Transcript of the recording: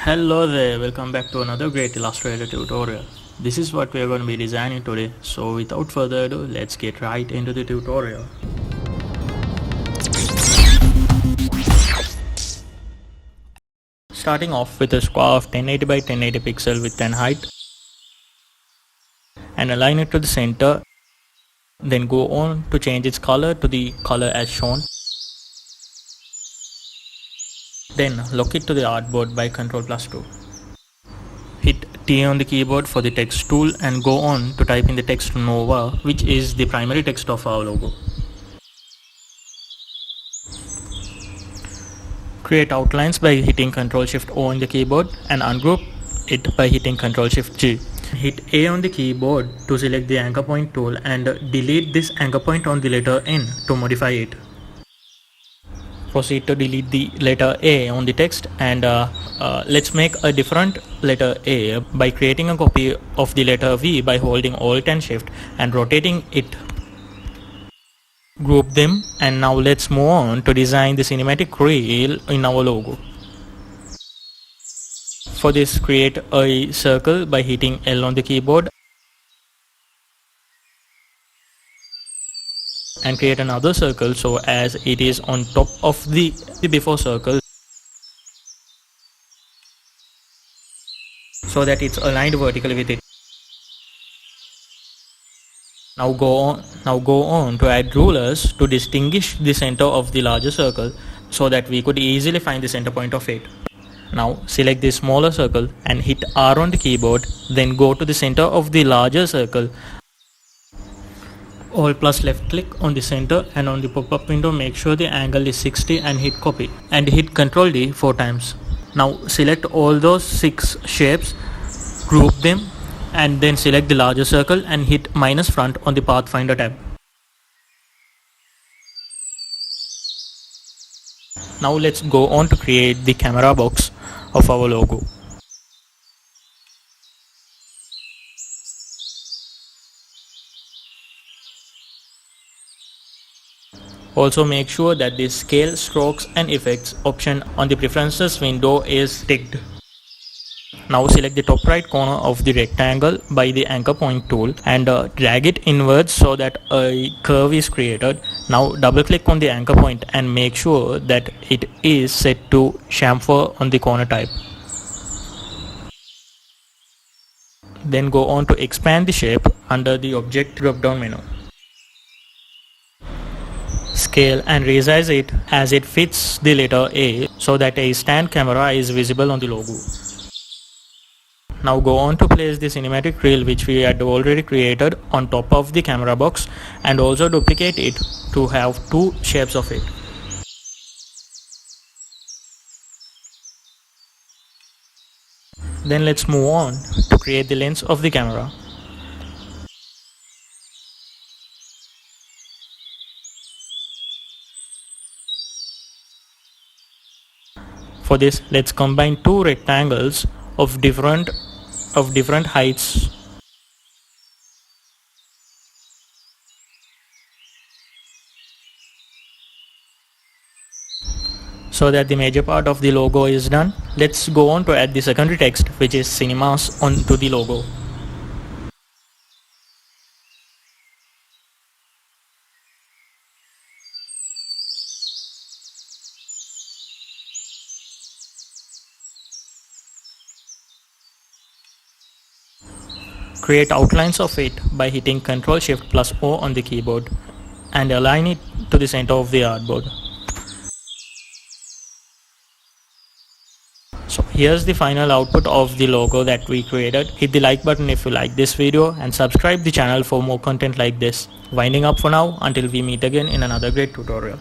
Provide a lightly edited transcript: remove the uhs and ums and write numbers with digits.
Hello there, welcome back to another great Illustrator tutorial. This is what we are going to be designing today, so without further ado, let's get right into the tutorial. Starting off with a square of 1080 by 1080 pixel width and height, and align it to the center, then go on to change its color to the color as shown. Then lock it to the artboard by Ctrl+2. Hit T on the keyboard for the text tool and go on to type in the text 𝗍𝗏, which is the primary text of our logo. Create outlines by hitting Ctrl+Shift-O on the keyboard and ungroup it by hitting Ctrl+Shift-G. Hit A on the keyboard to select the anchor point tool and delete this anchor point on the letter N to modify it. Proceed to delete the letter A on the text and let's make a different letter A by creating a copy of the letter V by holding Alt and Shift and rotating it. Group them, and now let's move on to design the cinematic reel in our logo. For this, create a circle by hitting L on the keyboard and create another circle so as it is on top of the before circle, so that it's aligned vertically with it. Now go on to add rulers to distinguish the center of the larger circle so that we could easily find the center point of it. Now select the smaller circle and hit R on the keyboard, then go to the center of the larger circle. Alt plus left click on the center, and on the pop-up window make sure the angle is 60 and hit copy and hit Ctrl D 4 times. Now select all those 6 shapes, group them, and then select the larger circle and hit -front on the Pathfinder tab. Now let's go on to create the camera box of our logo. Also make sure that the scale, strokes and effects option on the preferences window is ticked. Now select the top right corner of the rectangle by the anchor point tool and drag it inwards so that a curve is created. Now double click on the anchor point and make sure that it is set to chamfer on the corner type. Then go on to expand the shape under the object drop down menu. Scale and resize it as it fits the letter A so that a stand camera is visible on the logo. Now go on to place the cinematic reel which we had already created on top of the camera box and also duplicate it to have 2 shapes of it. Then let's move on to create the lens of the camera. For this, let's combine 2 rectangles of different heights. So that the major part of the logo is done, let's go on to add the secondary text, which is cinemas, onto the logo. Create outlines of it by hitting Ctrl+Shift+O on the keyboard and align it to the center of the artboard. So here's the final output of the logo that we created. Hit the like button if you like this video and subscribe the channel for more content like this. Winding up for now until we meet again in another great tutorial.